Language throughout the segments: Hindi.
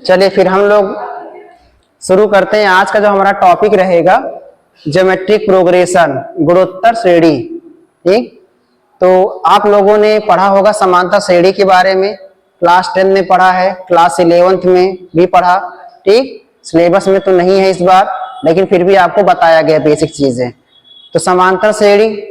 चलिए फिर हम लोग शुरू करते हैं। आज का जो हमारा टॉपिक रहेगा ज्योमेट्रिक प्रोग्रेशन, गुणोत्तर श्रेणी। ठीक, तो आप लोगों ने पढ़ा होगा समांतर श्रेणी के बारे में, क्लास 10 में पढ़ा है, क्लास 11th में भी पढ़ा। ठीक, सिलेबस में तो नहीं है इस बार, लेकिन फिर भी आपको बताया गया बेसिक चीजें। तो समांतर श्रेणी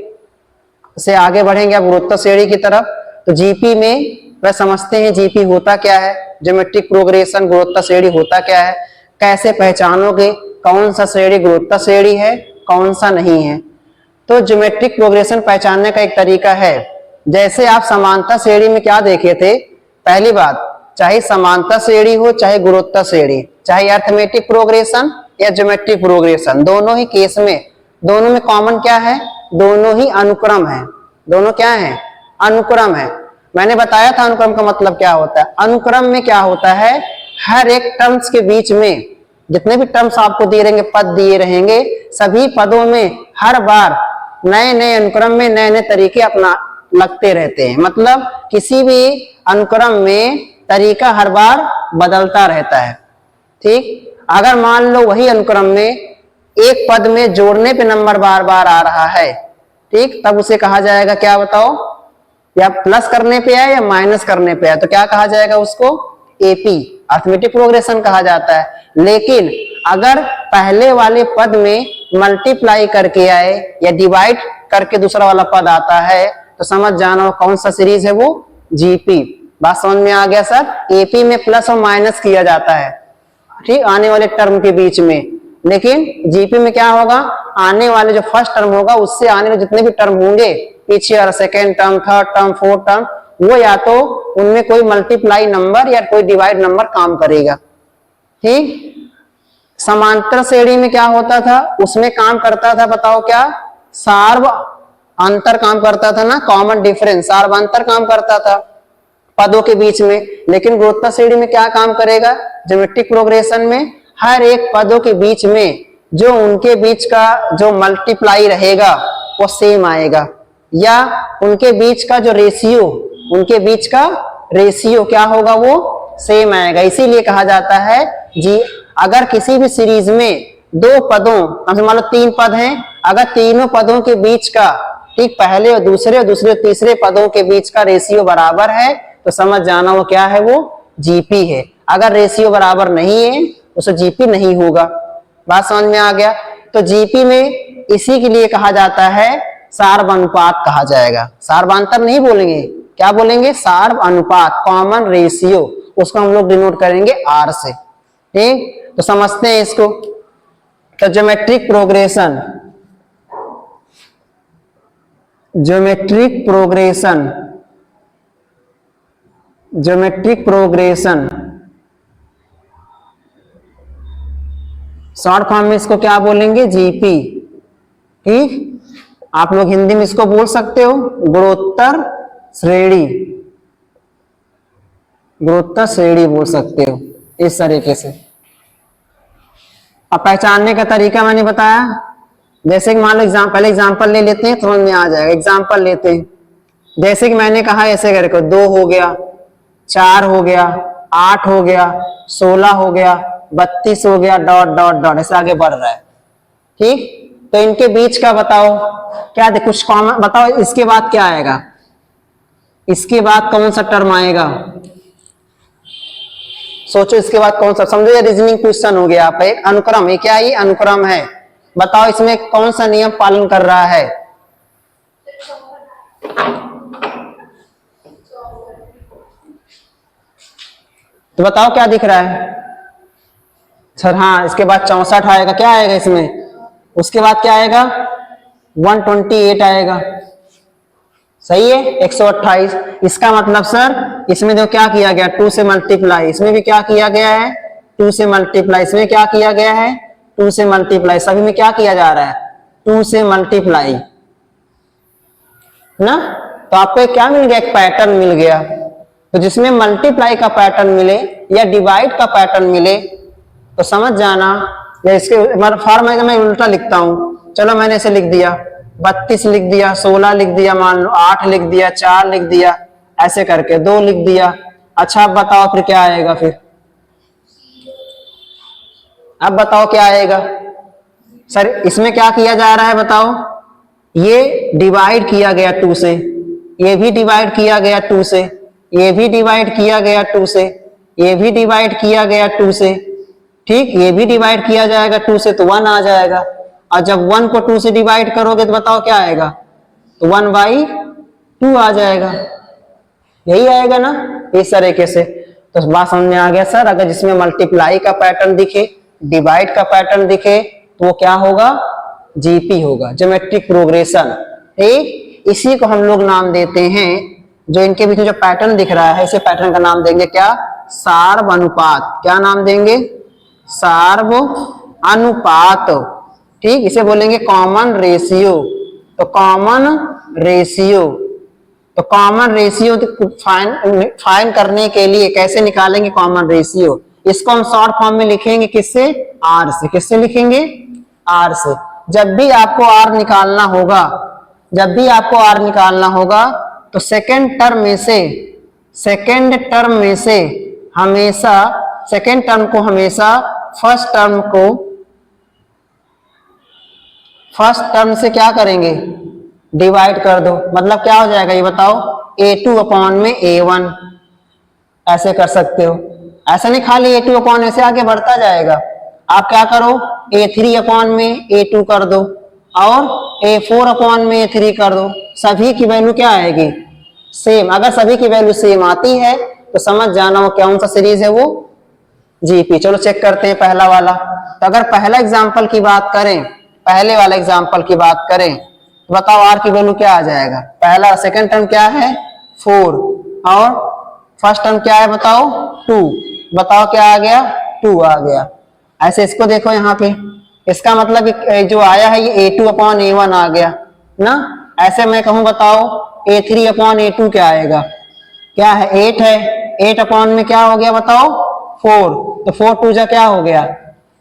से आगे बढ़ेंगे आप गुणोत्तर श्रेणी की तरफ। तो जीपी में वह समझते हैं जीपी होता क्या है, ज्योमेट्रिक प्रोग्रेशन गुणोत्तर श्रेणी होता क्या है, कैसे पहचानोगे कौन सा श्रेणी गुणोत्तर श्रेणी है कौन सा नहीं है। तो ज्योमेट्रिक प्रोग्रेशन पहचानने का एक तरीका है, जैसे आप समांतर श्रेणी में क्या देखे थे, पहली बात चाहे समांतर श्रेणी हो चाहे गुणोत्तर श्रेणी, चाहे अरिथमेटिक प्रोग्रेशन या ज्योमेट्रिक प्रोग्रेशन, दोनों ही केस में दोनों में कॉमन क्या है, दोनों ही अनुक्रम है। दोनों क्या है, अनुक्रम है। मैंने बताया था अनुक्रम का मतलब क्या होता है। अनुक्रम में क्या होता है, हर एक टर्म्स के बीच में जितने भी टर्म्स आपको दिए रहेंगे, पद दिए रहेंगे, सभी पदों में हर बार नए नए अनुक्रम में नए नए तरीके अपना लगते रहते हैं। मतलब किसी भी अनुक्रम में तरीका हर बार बदलता रहता है। ठीक, अगर मान लो वही अनुक्रम में एक पद में जोड़ने पे नंबर बार बार आ रहा है, ठीक, तब उसे कहा जाएगा क्या बताओ, या प्लस करने पे है या माइनस करने पे है, तो क्या कहा जाएगा उसको, एपी, अरिथमेटिक प्रोग्रेशन कहा जाता है। लेकिन अगर पहले वाले पद में मल्टीप्लाई करके आए या डिवाइड करके दूसरा वाला पद आता है, तो समझ जाना कौन सा सीरीज है, वो जीपी। बात समझ में आ गया सर। एपी में प्लस और माइनस किया जाता है, ठीक, आने वाले टर्म के बीच में। लेकिन जीपी में क्या होगा, आने वाले जो फर्स्ट टर्म होगा उससे आने वाले जितने भी टर्म होंगे पीछे, और second term, third term, fourth term, वो या तो उनमें कोई मल्टीप्लाई नंबर या कोई डिवाइड नंबर काम करेगा। ठीक, समांतर श्रेणी में क्या होता था, उसमें काम करता था, बताओ क्या, सार्व अंतर काम करता था ना, कॉमन डिफरेंस, सार्व अंतर काम करता था पदों के बीच में। लेकिन गुणोत्तर श्रेणी में क्या काम करेगा, ज्योमेट्रिक प्रोग्रेशन में हर एक पदों के बीच में जो उनके बीच का जो मल्टीप्लाई रहेगा वो सेम आएगा, या उनके बीच का जो रेशियो, उनके बीच का रेशियो क्या होगा, वो सेम आएगा। इसीलिए कहा जाता है जी, अगर किसी भी सीरीज में दो पदों, मान लो 3 पद हैं, अगर तीनों पदों के बीच का, ठीक, पहले और दूसरे तीसरे पदों के बीच का रेशियो बराबर है, तो समझ जाना वो क्या है, वो जीपी है। अगर रेशियो बराबर नहीं है उसे जीपी नहीं होगा। बात समझ में आ गया। तो जीपी में इसी के लिए कहा जाता है सार्व अनुपात कहा जाएगा, सार्वांतर नहीं बोलेंगे, क्या बोलेंगे, सार्व अनुपात, कॉमन रेशियो, उसको हम लोग डिनोट करेंगे आर से। ठीक, तो समझते हैं इसको। तो geometric progression, geometric progression, geometric progression short form में इसको क्या बोलेंगे, जीपी। ठीक, आप लोग हिंदी में इसको बोल सकते हो गुणोत्तर श्रेणी, गुणोत्तर श्रेणी बोल सकते हो इस तरीके से। अब पहचानने का तरीका मैंने बताया, जैसे कि मान लो पहले एग्जांपल ले लेते हैं, समझ में आ जाएगा। एग्जांपल लेते हैं, जैसे कि मैंने कहा ऐसे करके 2 हो गया, 4 हो गया, 8 हो गया, 16 हो गया, 32 हो गया, डॉट डॉट डॉट ऐसे आगे बढ़ रहा है। ठीक, तो इनके बीच का बताओ क्या, कुछ कॉमन बताओ, इसके बाद क्या आएगा, इसके बाद कौन सा टर्म आएगा, सोचो इसके बाद कौन सा, समझो ये रीजनिंग क्वेश्चन हो गया। आप एक अनुक्रम है, क्या ये अनुक्रम है, बताओ इसमें कौन सा नियम पालन कर रहा है, तो बताओ क्या दिख रहा है सर। हाँ, इसके बाद 64 आएगा, क्या आएगा इसमें, उसके बाद क्या आएगा, 128 आएगा, सही है, 128। इसका मतलब सर इसमें जो क्या किया गया, 2 से मल्टीप्लाई, इसमें भी क्या किया गया है, 2 से मल्टीप्लाई, इसमें क्या किया गया है, 2 से मल्टीप्लाई, सभी में क्या किया जा रहा है, 2 से मल्टीप्लाई ना। तो आपको क्या मिल गया, एक पैटर्न मिल गया। तो जिसमें मल्टीप्लाई का पैटर्न मिले या डिवाइड का पैटर्न मिले, तो समझ जाना, या इसके फॉर्म में मैं उल्टा लिखता हूं, चलो मैंने इसे लिख दिया, 32 लिख दिया, 16 लिख दिया, मान लो 8 लिख दिया, 4 लिख दिया, ऐसे करके 2 लिख दिया। अच्छा अब बताओ फिर क्या आएगा फिर, अब बताओ क्या आएगा सर। इसमें क्या किया जा रहा है बताओ, ये डिवाइड किया गया 2 से, ये भी डिवाइड किया गया 2 से, ये भी डिवाइड किया गया 2 से, ये भी डिवाइड किया गया 2 से, ठीक, ये भी डिवाइड किया जाएगा 2 से तो 1 आ जाएगा। और जब 1 को 2 से डिवाइड करोगे तो बताओ क्या आएगा, तो 1/2 आ जाएगा, यही आएगा ना इस तरीके से। तो बात समझ में आ गया सर। अगर जिसमें मल्टीप्लाई का पैटर्न दिखे, डिवाइड का पैटर्न दिखे तो वो क्या होगा, जीपी होगा, ज्योमेट्रिक प्रोग्रेशन। ठीक, इसी को हम लोग नाम देते हैं, जो इनके बीच में जो पैटर्न दिख रहा है इसे पैटर्न का नाम देंगे क्या, सार्व अनुपात। क्या नाम देंगे, सार्व अनुपात। ठीक, इसे बोलेंगे कॉमन रेशियो। तो कॉमन रेशियो, तो कॉमन रेशियो फाइन करने के लिए कैसे निकालेंगे कॉमन रेशियो, इसको हम शॉर्ट फॉर्म में लिखेंगे किससे, आर से। किससे लिखेंगे, आर से। जब भी आपको आर निकालना होगा, जब भी आपको आर निकालना होगा तो सेकेंड टर्म में से, सेकेंड टर्म में से हमेशा, सेकेंड टर्म को हमेशा फर्स्ट टर्म को, फर्स्ट टर्म से क्या करेंगे, डिवाइड कर दो। मतलब क्या हो जाएगा ये बताओ, a2 अपॉन में a1, ऐसे कर सकते हो। ऐसा नहीं खाली a2 अपॉन ऐसे आगे बढ़ता जाएगा, आप क्या करो a3 अपॉन में a2 कर दो और a4 अपॉन में a3 कर दो। सभी की वैल्यू क्या आएगी, सेम। अगर सभी की वैल्यू सेम आती है तो समझ जाना वो कौन सा सीरीज है, वो जीपी। चलो चेक करते हैं पहला वाला। तो अगर पहला एग्जांपल की बात करें, पहले वाला एग्जांपल की बात करें तो बताओ आर की वैल्यू क्या आ जाएगा। पहला, सेकंड टर्म क्या है 4 और फर्स्ट टर्म क्या है बताओ 2। बताओ क्या आ गया, 2 आ गया। ऐसे इसको देखो यहाँ पे, इसका मतलब जो आया है ये a2 अपॉन a1 आ गया ना। ऐसे मैं कहूँ बताओ a3 अपॉन a2 क्या आएगा, क्या है 8 है, 8 अपॉन में क्या हो गया बताओ 4, तो 4 2 जा क्या हो गया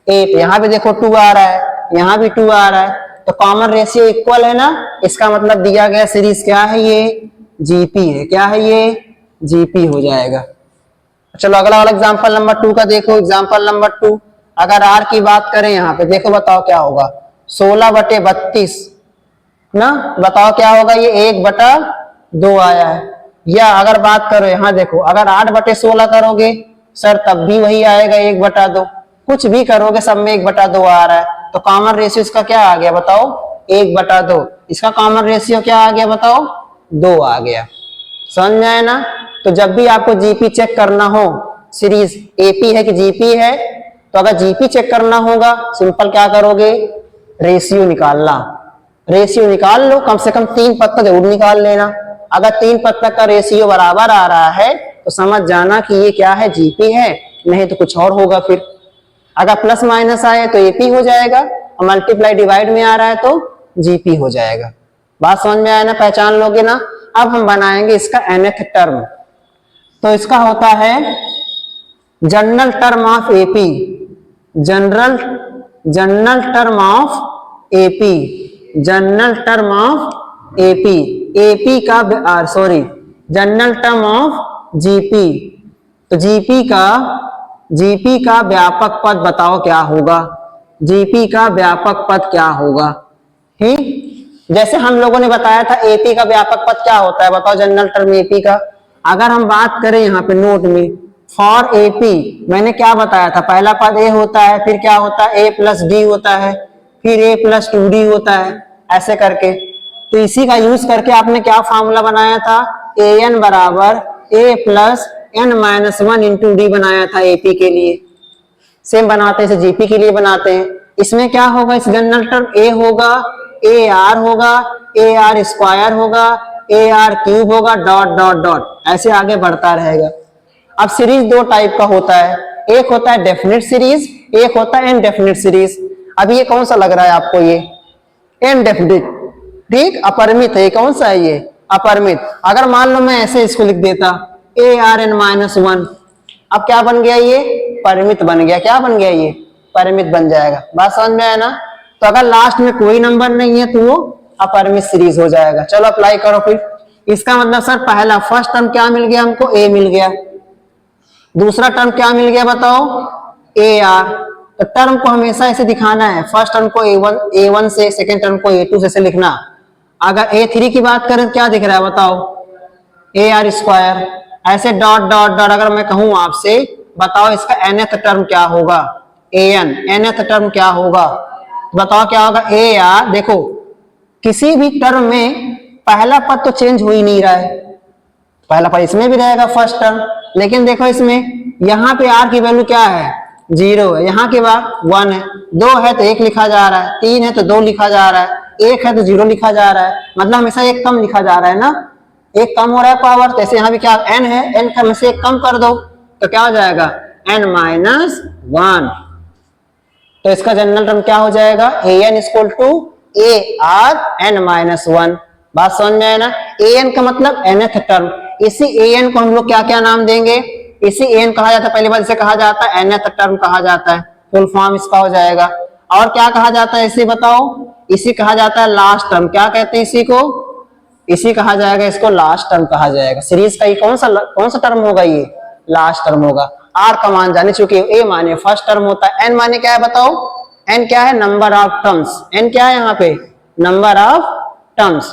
8। यहाँ भी देखो 2 आ रहा है, यहाँ भी 2 आ रहा है, तो कॉमन रेशियो इक्वल है ना। इसका मतलब दिया गया सीरीज क्या है, ये जीपी है। क्या है ये, जीपी हो जाएगा। चलो अगला वाला एग्जांपल नंबर 2 का देखो। एग्जांपल नंबर 2, अगर आर की बात करें यहाँ पे देखो, बताओ क्या होगा 16/32 ना। बताओ क्या होगा, ये 1/2 आया है। या अगर बात करो यहाँ देखो, अगर 8/16 करोगे सर तब भी वही आएगा 1/2। कुछ भी करोगे सब में 1/2 आ रहा है। तो कॉमन रेशियो इसका क्या आ गया बताओ 1/2। इसका कॉमन रेशियो क्या आ गया बताओ 2 आ गया। समझ में आया ना। तो जब भी आपको जीपी चेक करना हो, सीरीज एपी है कि जीपी है, तो अगर जीपी चेक करना होगा सिंपल क्या करोगे, रेशियो निकालना। रेशियो निकाल लो, कम से कम 3 पद तक जरूर निकाल लेना। अगर 3 पद तक का रेशियो बराबर आ रहा है तो समझ जाना कि ये क्या है, जीपी है, नहीं तो कुछ और होगा। फिर अगर प्लस माइनस आए तो एपी हो जाएगा, और मल्टीप्लाई डिवाइड में आ रहा है तो जीपी हो जाएगा। बात समझ में आया ना, पहचान लोगे ना। अब हम बनाएंगे इसका nth टर्म। तो इसका होता है general term of AP, general term of AP, general term of AP, AP का जनरल टर्म ऑफ जीपी। तो जीपी का व्यापक पद बताओ क्या होगा, जीपी का व्यापक पद क्या होगा। ठीक, जैसे हम लोगों ने बताया था एपी का व्यापक पद क्या होता है बताओ, जनरल टर्म एपी का। अगर हम बात करें यहाँ पे नोट में, फॉर एपी मैंने क्या बताया था, पहला पद ए होता है, फिर क्या होता है a प्लस डी होता है, फिर a प्लस 2d होता है, ऐसे करके। तो इसी का यूज करके आपने क्या फॉर्मूला बनाया था, an बराबर a plus n-1 into D बनाया था एपी के लिए। सेम बनाते हैं, जीपी के लिए बनाते हैं। इसमें क्या होगा, इस जनरल टर्म a होगा, ar होगा, ar स्क्वायर होगा, ar क्यूब होगा, डॉट डॉट डॉट, ऐसे आगे बढ़ता रहेगा। अब सीरीज 2 टाइप का होता है, एक होता है डेफिनेट सीरीज, एक होता है इनडेफिनेट सीरीज। अब ये कौन सा लग रहा है आपको, ये इनडेफिनिट, ठीक, अपरिमित है। कौन सा है ये, अपरिमित। अगर मान लो मैं ऐसे इसको लिख देता arn-1, अब क्या बन गया, ये परिमित बन गया। क्या बन गया, ये परिमित बन जाएगा। बात समझ में आया ना। तो अगर लास्ट में कोई नंबर नहीं है तो वो अपर में सीरीज हो जाएगा। चलो अप्लाई करो फिर। इसका मतलब सर पहला फर्स्ट टर्म क्या मिल गया हमको, ए मिल गया। दूसरा टर्म क्या मिल गया बताओ, ए आर। तो टर्म को हमेशा ऐसे दिखाना है, फर्स्ट टर्म को ए वन से, सेकेंड टर्म को ए टू से लिखना। अगर ए3 की बात करें क्या दिख रहा है बताओ, ए आर स्क्वायर। ऐसे डॉट डॉट डॉट अगर मैं कहूं आपसे बताओ इसका nth टर्म क्या होगा, an nth टर्म क्या होगा, बताओ क्या होगा, ए आर। देखो किसी भी टर्म में पहला पद तो चेंज हो ही नहीं रहा है, पहला पद इसमें भी रहेगा फर्स्ट टर्म, लेकिन देखो इसमें यहाँ पे आर की वैल्यू क्या है, 0 है, यहाँ के बाद 1 है, 2 है तो 1 लिखा जा रहा है, 3 है तो 2 लिखा जा रहा है, 1 है तो 0 लिखा जा रहा है, मतलब हमेशा एक कम लिखा जा रहा है ना, एक कम हो रहा है पावर। जैसे यहाँ भी क्या n है, n का में से एक कम कर दो तो क्या हो जाएगा, n-1। तो इसका जनरल टर्म क्या हो जाएगा, an equal to A R n-1। बात समझ में आया ना। an का मतलब nth टर्म, इसी an को हम लोग क्या क्या नाम देंगे, इसी an कहा जाता है, पहली बार इसे कहा जाता है nth टर्म कहा जाता है, फुल फॉर्म इसका हो जाएगा। और क्या कहा जाता है इसे बताओ, इसी कहा जाता है लास्ट टर्म। क्या कहते हैं इसी को, इसी कहा जाएगा, इसको लास्ट टर्म कहा जाएगा। सीरीज का ये कौन सा टर्म होगा, ये लास्ट टर्म होगा। आर का मान जाने चुके, ए माने फर्स्ट टर्म होता है, एन माने क्या है बताओ, एन क्या है, नंबर ऑफ टर्म्स। एन क्या है यहाँ पे, नंबर ऑफ टर्म्स।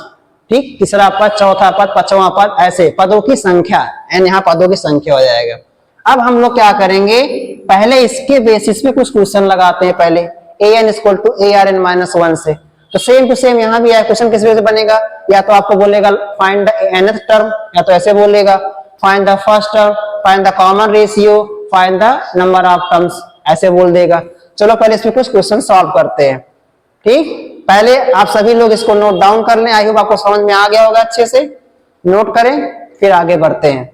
ठीक, तीसरा पद, चौथा पद, पांचवा पद, ऐसे पदों की संख्या, एन यहाँ पदों की संख्या हो जाएगा। अब हम लोग क्या करेंगे, पहले इसके बेसिस पे कुछ क्वेश्चन लगाते हैं। पहले A N equal to A R N -1 से, तो सेम टू सेम यहाँ भी है। क्वेश्चन किस वजह से बनेगा, या तो आपको बोलेगा फाइंड द nth टर्म, या तो ऐसे बोलेगा find the first term, find the common ratio, find the number of terms, ऐसे बोल देगा। चलो पहले इसमें कुछ क्वेश्चन सॉल्व करते हैं। ठीक, पहले आप सभी लोग इसको नोट डाउन कर लें। आई होप आपको समझ में आ गया होगा, अच्छे से नोट करें, फिर आगे बढ़ते हैं।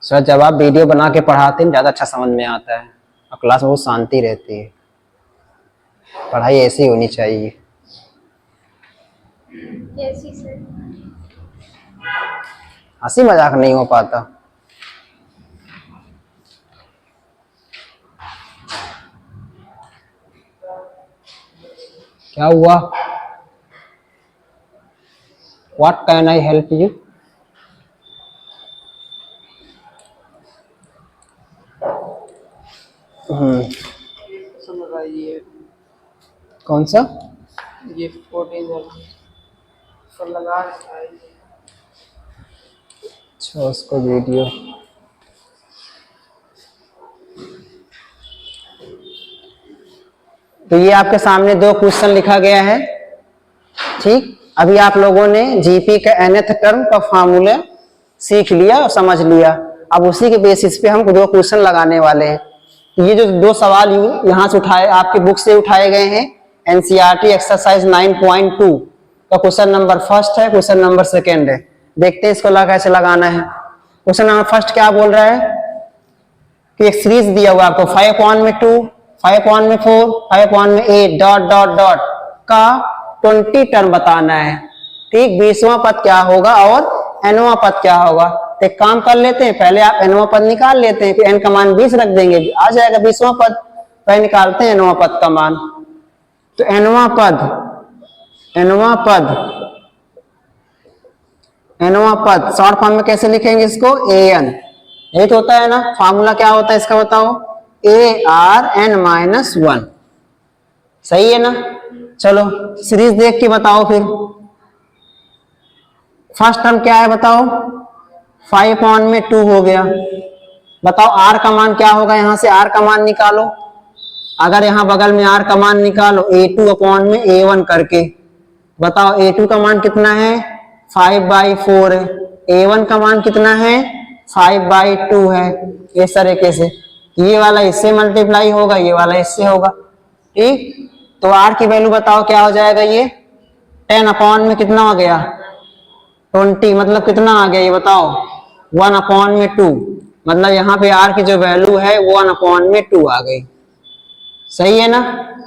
सर जब आप वीडियो बना के पढ़ाते हैं ज्यादा अच्छा समझ में आता है और क्लास में बहुत शांति रहती है। पढ़ाई ऐसी होनी चाहिए। हंसी मजाक नहीं हो पाता। क्या हुआ, what can I help you. कौन सा, ये 14 लगा। अच्छा उसको वीडियो, तो ये आपके सामने दो क्वेश्चन लिखा गया है। ठीक, अभी आप लोगों ने जीपी का nth टर्म का फार्मूला सीख लिया और समझ लिया। अब उसी के बेसिस पे हम दो क्वेश्चन लगाने वाले हैं। ये जो दो सवाल यहाँ से उठाए, आपके बुक से उठाए गए हैं, एनसीईआरटी एक्सरसाइज 9.2 का क्वेश्चन नंबर फर्स्ट है, क्वेश्चन नंबर सेकेंड है। देखते हैं इसको कैसे लगाना है। क्वेश्चन नंबर फर्स्ट क्या बोल रहा है कि एक सीरीज दिया हुआ आपको 5/2, 5/4, 5/8 डॉट डॉट डॉट का 20 टर्म बताना है। ठीक, 20वां पद क्या होगा और nवां पद क्या होगा। तो एक काम कर लेते हैं, पहले आप nवां पद निकाल लेते हैं, फिर n का मान 20 रख देंगे, आ जाएगा 20वां पद। पहले निकालते हैं nवां पद का मान। तो nवां पद शॉर्ट फॉर्म में कैसे लिखेंगे इसको, an। यही तो होता है ना, फार्मूला क्या होता है इसका बताओ, ARn-1। सही है ना। चलो सीरीज देख के बताओ फिर। फर्स्ट टर्म क्या है बताओ, 5/2 हो गया। बताओ आर का मान क्या होगा, यहां से आर का मान निकालो। अगर यहां बगल में आर का मान निकालो A2/A1 करके, बताओ A2 का मान कितना है, 5/4 है, A1 का मान कितना है, 5/2 है। इस तरीके से ये वाला इससे मल्टीप्लाई होगा, ये वाला इससे होगा। ठीक, तो आर की वैल्यू बताओ क्या हो जाएगा, ये 10 में कितना हो गया, 20, मतलब कितना आ गया ये बताओ, 1/2। मतलब यहाँ पे आर की जो वैल्यू है 1/2 आ गई। सही है ना।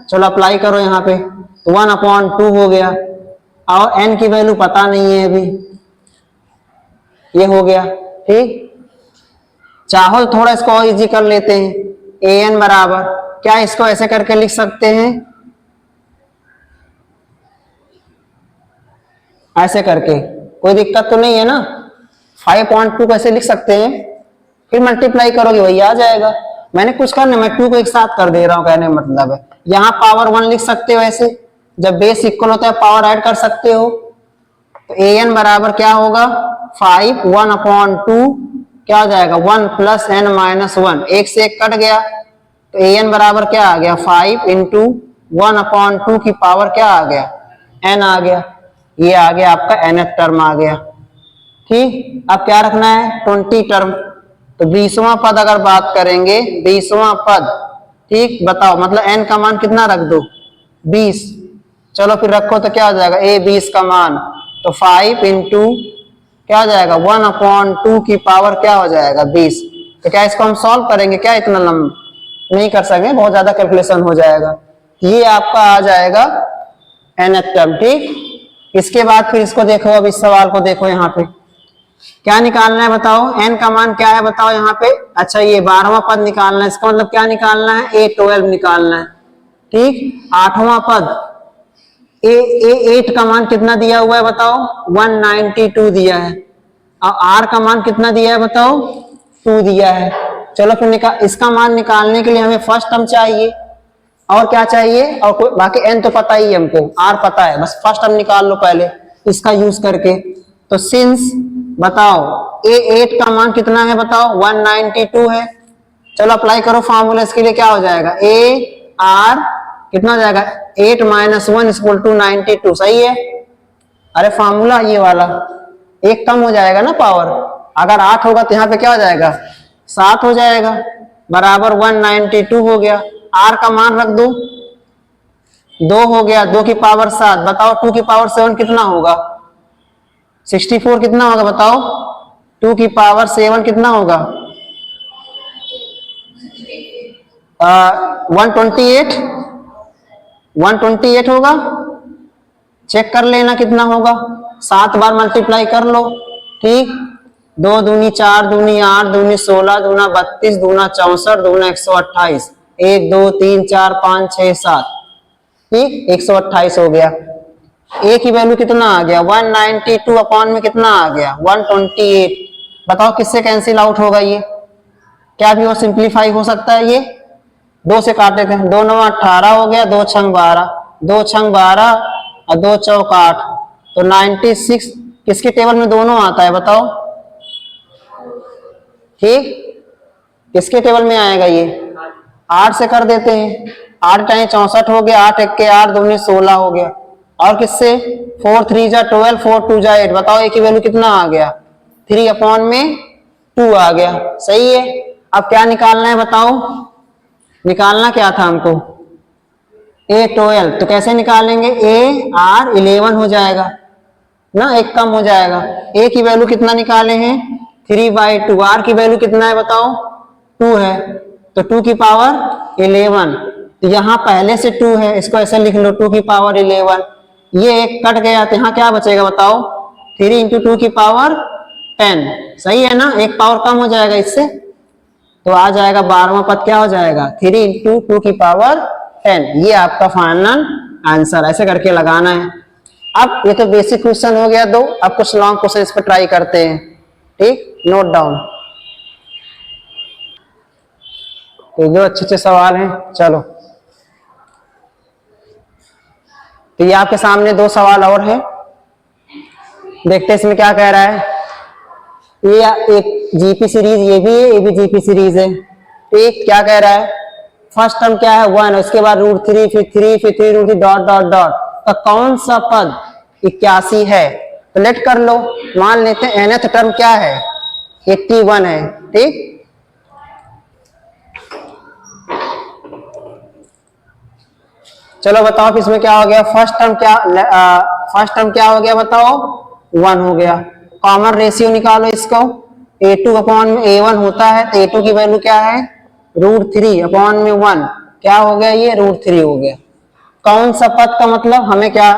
चलो अप्लाई करो यहाँ पे, तो 1/2 हो गया। और n की वैल्यू पता नहीं है अभी, ये हो गया। ठीक, चाहो थोड़ा इसको और इजी कर लेते हैं। ए एन बराबर क्या, इसको ऐसे करके लिख सकते हैं, ऐसे करके, कोई दिक्कत तो नहीं है ना। 5.2 को ऐसे लिख सकते हैं, फिर मल्टीप्लाई करोगे वही आ जाएगा। मैंने कुछ करना, मैं 2 को एक साथ कर दे रहा हूं, कहने मतलब है यहाँ पावर 1 लिख सकते हो ऐसे, जब बेस इक्वल होता है पावर ऐड कर सकते हो। तो ए एन बराबर क्या होगा 5, 1/2 क्या हो जाएगा 1 + n-1, एक से एक कट गया, तो ए एन बराबर क्या आ गया 5 × 1/2 की पावर क्या आ गया n आ गया। ये आ गया आपका nth टर्म आ गया। ठीक, अब क्या रखना है 20 टर्म। तो 20वां पद अगर बात करेंगे, 20वां पद, ठीक बताओ, मतलब n का मान कितना रख दो 20। चलो फिर रखो तो क्या हो जाएगा a 20 का मान, तो 5 × क्या हो जाएगा 1/2 की पावर क्या हो जाएगा 20। तो क्या इसको हम सॉल्व करेंगे क्या, इतना लंबा नहीं कर सकेंगे, बहुत ज्यादा कैलकुलेशन हो जाएगा। ये आपका आ जाएगा nth टर्म। ठीक, इसके बाद फिर इसको देखो, अब इस सवाल को देखो, यहाँ पे क्या निकालना है बताओ, n का मान क्या है बताओ यहाँ पे। अच्छा ये 12वां पद निकालना है, इसका मतलब क्या निकालना है A12 निकालना है। ठीक, 8वां पद A8 का मान कितना दिया हुआ है बताओ 192 दिया है, और R का मान कितना दिया है बताओ 2 दिया है। चलो फिर इसका मान निकालने के लिए हमें फर्स्ट टर्म चाहिए, और क्या चाहिए, और कोई बाकी n तो पता ही है हमको, R पता है, बस फर्स्ट टर्म निकाल लो पहले इसका यूज करके। तो सिंस बताओ A8 का मान कितना है बताओ 192 है। चलो अप्लाई करो फार्मूला, इसके लिए क्या हो जाएगा AR कितना हो जाएगा 8 - 1 = 92, सही है। अरे फार्मूला ये वाला एक कम हो जाएगा ना पावर, अगर 8 होगा तो यहाँ पे क्या हो जाएगा 7 हो जाएगा, बराबर 192 हो गया। R का मान रख दो 2 हो गया, 2 की पावर 7, बताओ 2 की पावर 7 कितना होगा 64 कितना होगा बताओ, 2 की पावर 7 कितना होगा 128 होगा, चेक कर लेना कितना होगा, 7 बार मल्टीप्लाई कर लो। ठीक, 2 दूनी 4, दूनी 8, दूनी 16, दूना 32, दूना 64, दूना 128, 1 2 3 4 5 6 7, ठीक 128 हो गया। a की वैल्यू कितना आ गया 192 अपॉन में कितना आ गया 128। बताओ किससे कैंसिल आउट होगा, ये क्या भी वो सिंप्लीफाई हो सकता है, ये 2 से काटे थे, 2 9 18 हो गया, 2 6 12, 2 6 12 और 2 4 8, तो 96 किसके टेबल में दोनों आता है बताओ। ठीक, किसके टेबल में आएगा ये 8 से कर देते हैं, 8 टाइम 64 हो गया, 8 1 के 8 दूनी 16 हो गया, और किससे 4 3 जा 12, 4 2 जा 8, बताओ a की वैल्यू कितना आ गया 3 अपॉन में 2 आ गया, सही है। अब क्या निकालना है बताओ, निकालना क्या था हमको A12, तो कैसे निकालेंगे AR 11 हो जाएगा ना, एक कम हो जाएगा। a की वैल्यू कितना निकाले हैं 3/2, R की वैल्यू कितना है बताओ 2 है, तो 2 की पावर 11, तो यहाँ पहले से 2 है, इसको ऐसे लिख लो 2 की पावर 11, ये एक कट गया तो यहाँ क्या बचेगा बताओ 3 × 2 की पावर 10, सही है ना, एक पावर कम हो जाएगा इससे, तो आ जाएगा 12वां पद क्या हो जाएगा 3 × 2 की पावर 10। ये आपका फाइनल आंसर, ऐसे करके लगाना है। अब ये तो बेसिक क्वेश्चन हो गया 2, अब कुछ लॉन्ग क्वेश्चन इस पर ट्राई करते हैं। ठीक, नोट डाउन, तो जो अच्छे सवाल हैं। चलो तो ये आपके सामने 2 सवाल और हैं, देखते हैं इसमें क्या कह रहा है। ये एक जीपी सीरीज, ये भी है, ये भी जीपी सीरीज है। ठीक, क्या कह रहा है, फर्स्ट टर्म क्या है 1, उसके बाद √3, फिर 3, फिर 3 √3 डॉट डॉट डॉट, तो कौन सा पद 81 है, तो लेट कर लो, मान लेते हैं nth टर्म क्या है 81 है। ठीक, चलो बताओ कि इसमें क्या हो गया, फर्स्ट टर्म क्या हो गया बताओ 1 हो गया। कॉमन रेशियो निकालो इसको, A2 अपॉन में A1 होता है, तो A2 की वैल्यू क्या है √3 अपॉन में 1, क्या हो गया ये √3 हो गया। कौन सा पद का मतलब हमें क्या,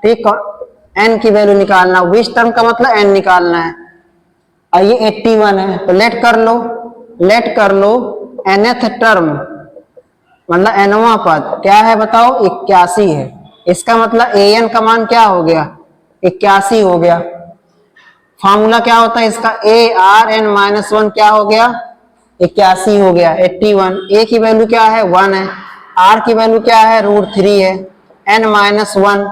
ठीक n की वैल्यू निकालना, विच टर्म का मतलब n निकालना है, और ये 81 है, तो लेट कर लो, लेट कर लो nth टर्म मतलब nवां पद क्या है बताओ 81 है। इसका मतलब an का मान क्या हो गया 81 हो गया। फॉर्मूला क्या होता है इसका ARn-1 क्या हो गया 81 हो गया 81। a की वैल्यू क्या है 1 है, r की वैल्यू क्या है √3 है, n-1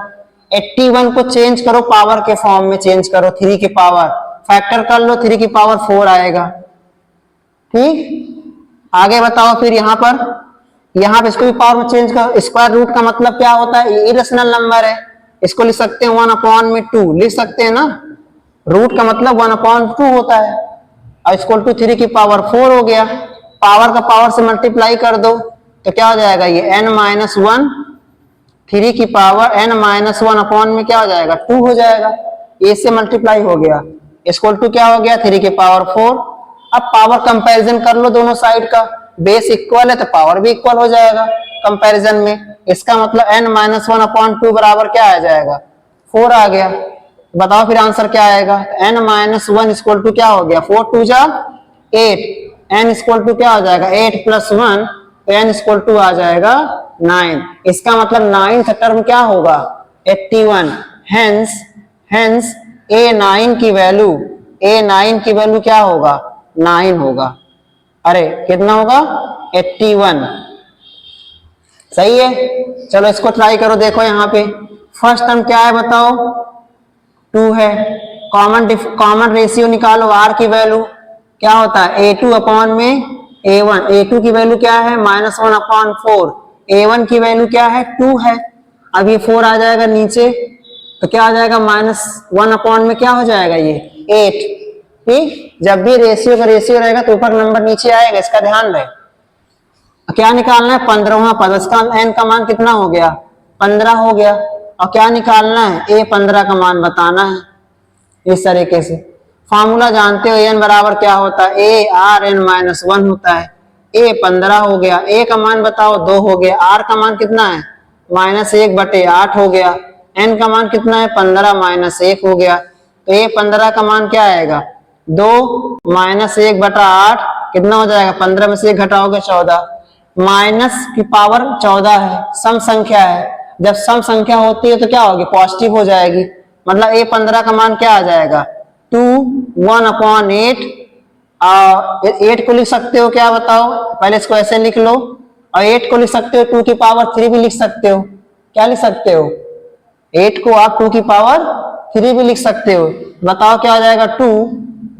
81 को चेंज करो पावर के फॉर्म में चेंज करो 3 की पावर फैक्टर कर लो 3 की पावर 4 आएगा। ठीक आगे बताओ फिर यहाँ पे इसको भी पावर में चेंज करो। स्क्वायर रूट का मतलब क्या होता है इरेशनल नंबर है, इसको लिख सकते हैं 1/2 लिख सकते हैं ना। रूट का मतलब 1/2 होता है और इक्वल टू 3 की पावर 4 हो गया। पावर का पावर से मल्टीप्लाई कर दो तो क्या हो जाएगा ये n-1 3 की पावर n-1 अपॉन में क्या हो जाएगा 2 हो जाएगा। ए से मल्टीप्लाई हो गया इक्वल टू क्या हो गया 3 की पावर 4। अब पावर कंपैरिजन कर लो दोनों साइड का, बेस इक्वल है तो पावर भी इक्वल हो जाएगा कंपैरिजन में। इसका मतलब n-1 अपॉन 2 बराबर क्या आ जाएगा 4 आ गया। बताओ फिर आंसर क्या आएगा n-1 इक्वल टू क्या हो गया 4 2 जा 8 n इक्वल टू क्या हो जाएगा 8 + 1 तो n इक्वल टू आ जाएगा 9। इसका मतलब 9th टर्म क्या होगा 81। हेंस a9 की वैल्यू क्या होगा 9 होगा। अरे कितना होगा 81 सही है। चलो इसको ट्राई करो देखो यहाँ पे फर्स्ट टर्म क्या है बताओ 2 है। कॉमन रेशियो निकालो r की वैल्यू क्या होता है a2 अपॉन में a1। a2 की वैल्यू क्या है -1/4, a1 की वैल्यू क्या है 2 है। अब ये 4 आ जाएगा नीचे तो क्या आ जाएगा -1 अपॉन में क्या हो जाएगा ये 8। ठीक जब भी रेशियो का रेशियो रहेगा तो ऊपर नंबर नीचे आएगा, इसका ध्यान रहे। क्या निकालना है 15वां पद, इसका n का मान कितना हो गया 15 हो गया। और क्या निकालना है a15 का मान बताना है। इस तरीके से फॉर्मूला जानते हो n बराबर क्या होता है ARn-1 होता है। a15 हो गया, a का मान बताओ 2 हो गया, r का मान कितना है -1/8 हो गया, n का मान कितना है 15 - 1 हो गया। तो a15 का मान क्या आएगा 2 - 1/8 कितना हो जाएगा 15 में से 1 घटाओगे 14। माइनस की पावर 14 है, सम संख्या है, जब सम संख्या होती है तो क्या होगी पॉजिटिव हो जाएगी। मतलब a15 का मान क्या आ जाएगा 2 1/8। 8 को लिख सकते हो क्या बताओ, पहले इसको ऐसे लिख लो और 8 को लिख सकते हो 2 की पावर 3 भी लिख सकते हो। क्या लिख सकते हो 8 को आप 2 की पावर 3 भी लिख सकते हो। बताओ क्या हो जाएगा 2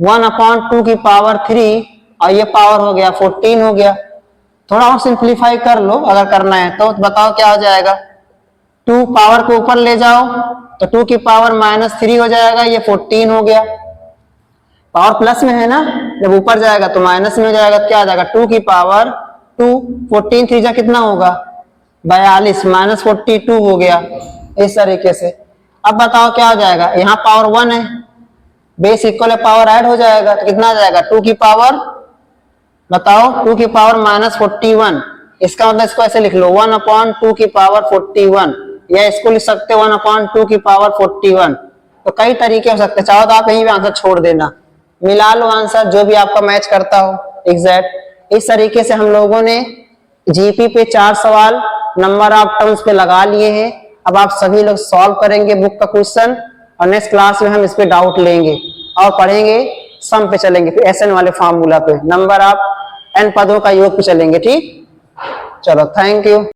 1/2 की पावर 3 और ये पावर हो गया 14 हो गया। थोड़ा और सिंप्लीफाई कर लो अगर करना है तो बताओ क्या हो जाएगा 2 पावर को ऊपर ले जाओ तो 2 की पावर -3 हो जाएगा, ये 14 हो गया। पावर प्लस में है ना, जब ऊपर जाएगा तो माइनस में हो जाएगा तो क्या आ जाएगा 2 की पावर 2 14 3 जा कितना होगा 42 -42 हो गया। इस तरीके से अब बताओ क्या हो जाएगा, यहाँ पावर 1 है, बेस इक्वल है, पावर ऐड हो जाएगा तो कितना आ जाएगा 2 की पावर बताओ 2 की पावर -41। इसका मतलब इसको ऐसे लिख लो 1/2 की पावर 41 या इसको लिख सकते हो 1/2 की पावर 41। तो कई तरीके हो सकते हैं, चाहो तो आप यहीं पे आंसर छोड़ देना, मिला लो आंसर जो भी आपका मैच करता हो एग्जैक्ट। इस तरीके से हम लोगों ने जीपी पे 4 सवाल नंबर ऑफ टर्म्स पे लगा लिए हैं। अब आप सभी लोग सॉल्व करेंगे बुक का क्वेश्चन और नेक्स्ट क्लास में हम इस पे डाउट लेंगे और पढ़ेंगे सम पे चलेंगे, फिर एसएन वाले फार्मूला पे नंबर ऑफ n पदों का योग पे चलेंगे। ठीक चलो थैंक यू।